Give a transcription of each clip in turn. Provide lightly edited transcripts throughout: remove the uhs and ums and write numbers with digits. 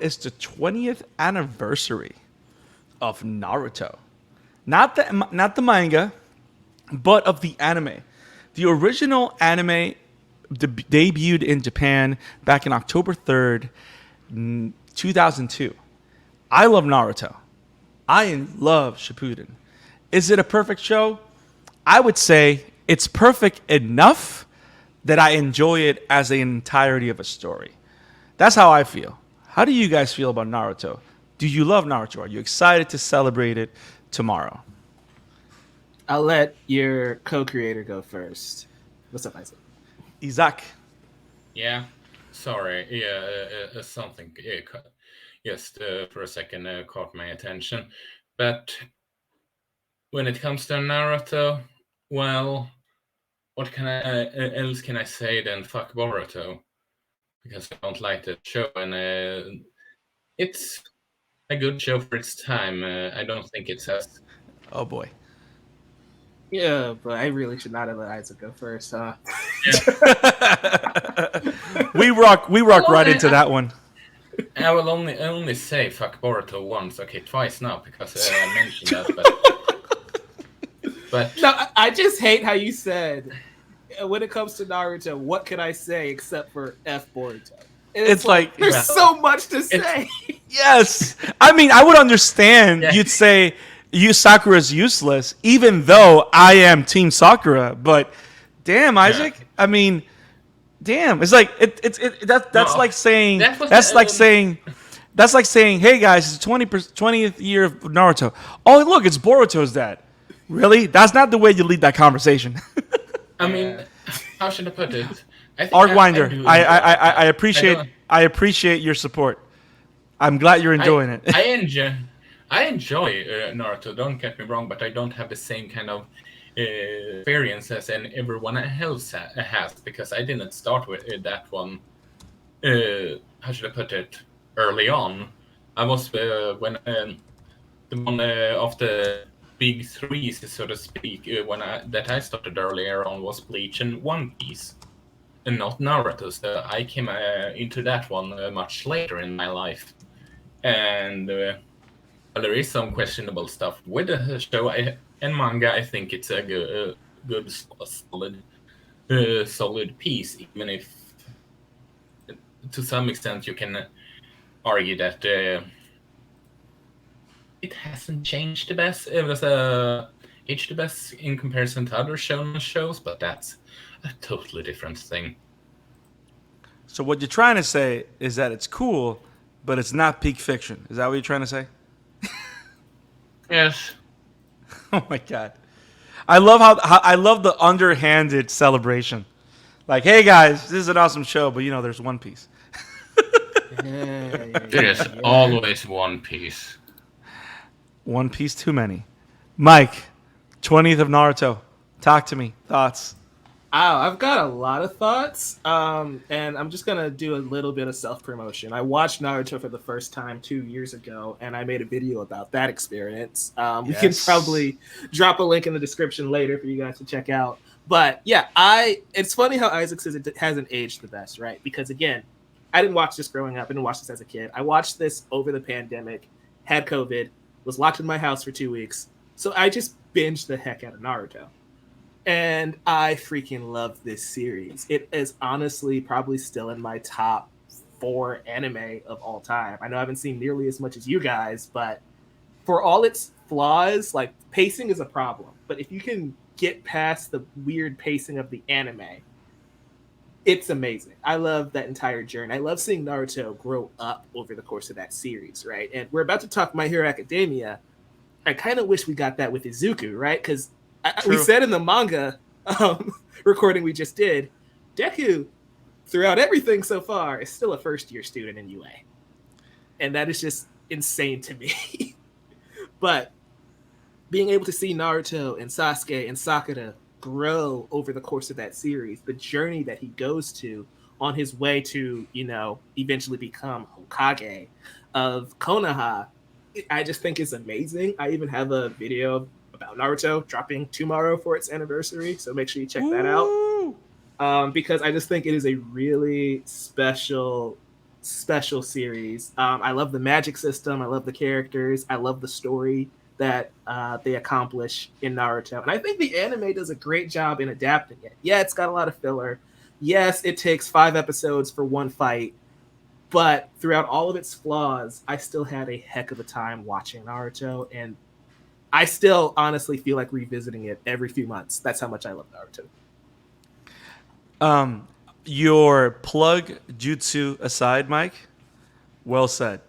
is the 20th anniversary of Naruto. Not the manga, but of the anime. The original anime debuted in Japan back in October 3rd, 2002. I love Naruto. I love Shippuden. Is it a perfect show? I would say it's perfect enough that I enjoy it as the entirety of a story. That's how I feel. How do you guys feel about Naruto? Do you love Naruto? Are you excited to celebrate it tomorrow? I'll let your co-creator go first. What's up, Isaac? Isaac. Yeah, sorry. Yeah, something just for a second caught my attention. But when it comes to Naruto, well, what can I else can I say than fuck Boruto? Because I don't like that show, and it's a good show for its time. I don't think it's as Oh boy. Yeah, but I really should not have let Isaac go first, huh? We rock right into that one. I will only say fuck Boruto once, okay, twice now because I mentioned that, but No, I just hate how you said when it comes to Naruto, what can I say except for F Boruto? And It's like there's so much to say. yes. I mean, I would understand. Yeah. You'd say Sakura's useless, even though I am Team Sakura. But damn, Isaac. Yeah. I mean, damn. It's like that's No, like saying that was that's the, like saying that's like saying, hey guys, it's 20th year of Naruto. Oh look, it's Boruto's dad. Really? That's not the way you lead that conversation. I mean, how should I put it? I think Argwinder, do I enjoy it. I appreciate your support. I'm glad you're enjoying it. I enjoy Naruto. Don't get me wrong, but I don't have the same kind of experience as everyone else has because I didn't start with that one. How should I put it? Early on, I was when the one of the big threes, so to speak, that I started earlier on was Bleach and One Piece, and not Naruto. So I came into that one much later in my life, and well, there is some questionable stuff with the show and manga. I think it's a good solid piece, even if to some extent you can argue that it hasn't changed the best. It was aged the best in comparison to other shonen shows, but that's a totally different thing. So what you're trying to say is that it's cool, but it's not peak fiction. Is that what you're trying to say? Yes. Oh my god. I love how I love the underhanded celebration. Like, hey guys, this is an awesome show, but there's One Piece. There's always One Piece. One Piece too many. Mike, 20th of Naruto. Talk to me. Thoughts. Oh, I've got a lot of thoughts, and I'm just gonna do a little bit of self-promotion. I watched Naruto for the first time 2 years ago, and I made a video about that experience. We can Yes. probably drop a link in the description later for you guys to check out. But yeah, it's funny how Isaac says it hasn't aged the best, right? Because again, I didn't watch this growing up. I didn't watch this as a kid. I watched this over the pandemic, had COVID, was locked in my house for 2 weeks, so I just binged the heck out of Naruto. And I freaking love this series. It is honestly probably still in my top 4 anime of all time. I know I haven't seen nearly as much as you guys, but for all its flaws, like pacing is a problem. But if you can get past the weird pacing of the anime, it's amazing. I love that entire journey. I love seeing Naruto grow up over the course of that series, right? And we're about to talk My Hero Academia. I kind of wish we got that with Izuku, right? Because we said in the manga recording we just did, Deku, throughout everything so far, is still a first-year student in UA. And that is just insane to me. But being able to see Naruto and Sasuke and Sakura grow over the course of that series, the journey that he goes to on his way to, eventually become Hokage of Konoha, I just think is amazing. I even have a video about Naruto dropping tomorrow for its anniversary, so make sure you check that out. Because I just think it is a really special special series. I love the magic system. I love the characters. I love the story that they accomplish in Naruto. And I think the anime does a great job in adapting it. Yeah, it's got a lot of filler. Yes, it takes 5 episodes for one fight. But throughout all of its flaws, I still had a heck of a time watching Naruto. And I still honestly feel like revisiting it every few months. That's how much I love Naruto. Your plug jutsu aside, Mike. Well said.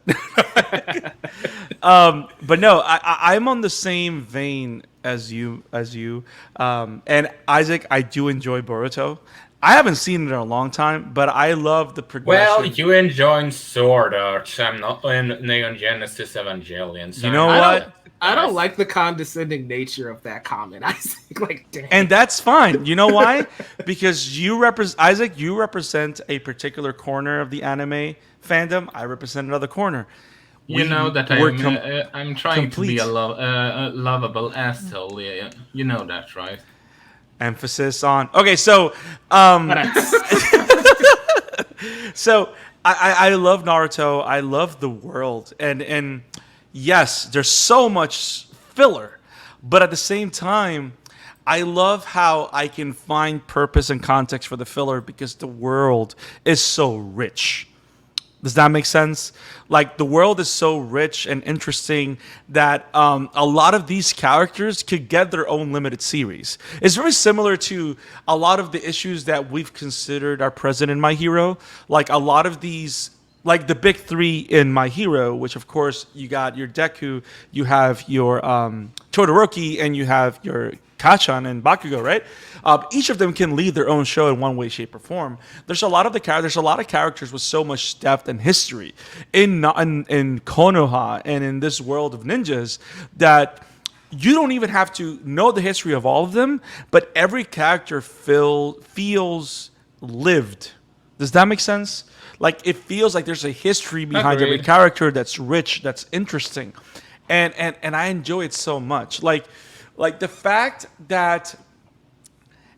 But no, I'm on the same vein as you. And Isaac, I do enjoy Boruto. I haven't seen it in a long time, but I love the progression. Well, you enjoy Sword Art. I'm not in Neon Genesis Evangelion. So You know I'm- what? I don't like the condescending nature of that comment. I think, like, damn. And that's fine. You know why? Because you represent Isaac. You represent a particular corner of the anime fandom. I represent another corner. You know that I'm trying to be complete. a lovable asshole. Yeah, you know that, right? Emphasis on. Okay, so so I love Naruto. I love the world, and yes, there's so much filler, but at the same time, I love how I can find purpose and context for the filler because the world is so rich. Does that make sense? Like, the world is so rich and interesting that a lot of these characters could get their own limited series. It's very similar to a lot of the issues that we've considered are present in My Hero. Like, a lot of these, like the big 3 in My Hero, which of course you got your Deku, you have your Todoroki, and you have your Kachan and Bakugo, right? Each of them can lead their own show in one way, shape, or form. There's a lot of characters with so much depth and history in Konoha and in this world of ninjas that you don't even have to know the history of all of them, but every character feels lived. Does that make sense? Like, it feels like there's a history behind every Agreed. character that's rich, that's interesting, and I enjoy it so much. Like the fact that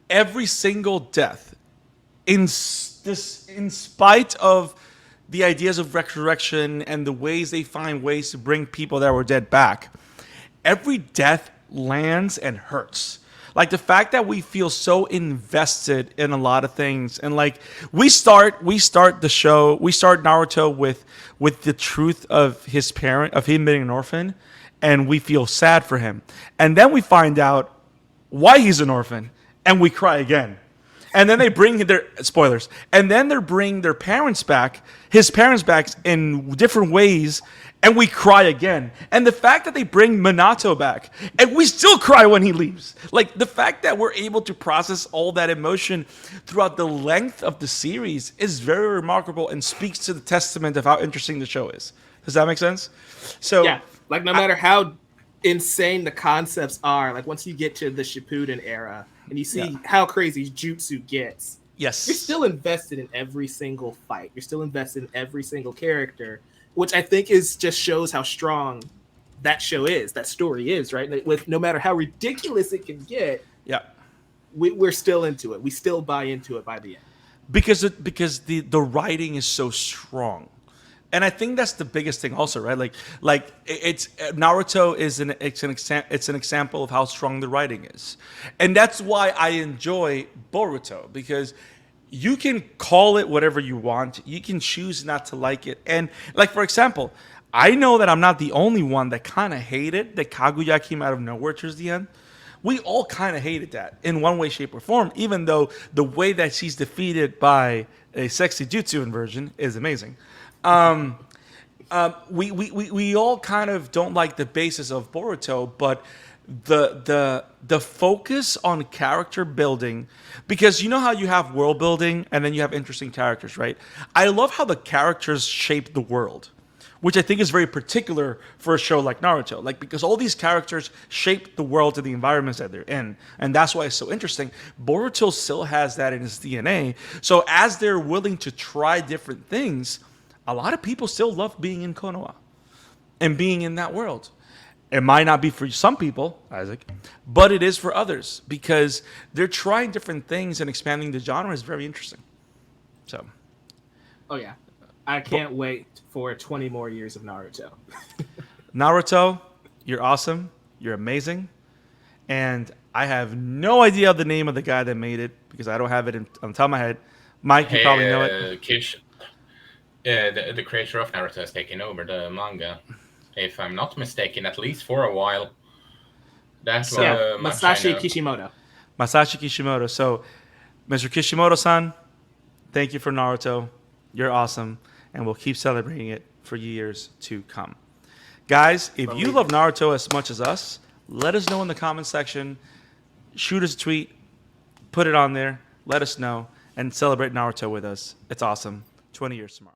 every single death, in spite of the ideas of resurrection and the ways they find ways to bring people that were dead back, every death lands and hurts. Like, the fact that we feel so invested in a lot of things, and like we start the show, we start Naruto with the truth of him being an orphan, and we feel sad for him. And then we find out why he's an orphan, and we cry again. And then they bring their spoilers, and then they bring their parents back, his parents back in different ways, and we cry again. And the fact that they bring Minato back, and we still cry when he leaves. Like, the fact that we're able to process all that emotion throughout the length of the series is very remarkable and speaks to the testament of how interesting the show is. Does that make sense? So Yeah, like, no matter how insane the concepts are, like, once you get to the Shippuden era and you see how crazy jutsu gets, yes, you're still invested in every single fight. You're still invested in every single character, which I think just shows how strong that show is, that story is, right? With no matter how ridiculous it can get, yeah. we're still into it. We still buy into it by the end. Because the writing is so strong. And I think that's the biggest thing also, right? Like it's Naruto is an example of how strong the writing is. And that's why I enjoy Boruto, because you can call it whatever you want. You can choose not to like it. And like, for example, I know that I'm not the only one that kind of hated that Kaguya came out of nowhere towards the end. We all kind of hated that in one way, shape, or form, even though the way that she's defeated by a sexy jutsu inversion is amazing. We all kind of don't like the basis of Boruto, but the focus on character building, because you know how you have world building and then you have interesting characters, right? I love how the characters shape the world, which I think is very particular for a show like Naruto. Like, because all these characters shape the world and the environments that they're in, and that's why it's so interesting. Boruto still has that in his DNA. So as they're willing to try different things, a lot of people still love being in Konoha and being in that world. It might not be for some people, Isaac, but it is for others, because they're trying different things and expanding the genre is very interesting. So, Oh yeah. I can't wait for 20 more years of Naruto. Naruto, you're awesome. You're amazing. And I have no idea of the name of the guy that made it because I don't have it on the top of my head. Mike, you probably know it. Kish, the creator of Naruto has taken over the manga, if I'm not mistaken, at least for a while. That's So- Yeah, much I Masashi know. Kishimoto. Masashi Kishimoto. So, Mr. Kishimoto-san, thank you for Naruto. You're awesome. And we'll keep celebrating it for years to come. Guys, if you love Naruto as much as us, let us know in the comment section. Shoot us a tweet. Put it on there. Let us know. And celebrate Naruto with us. It's awesome. 20 years tomorrow.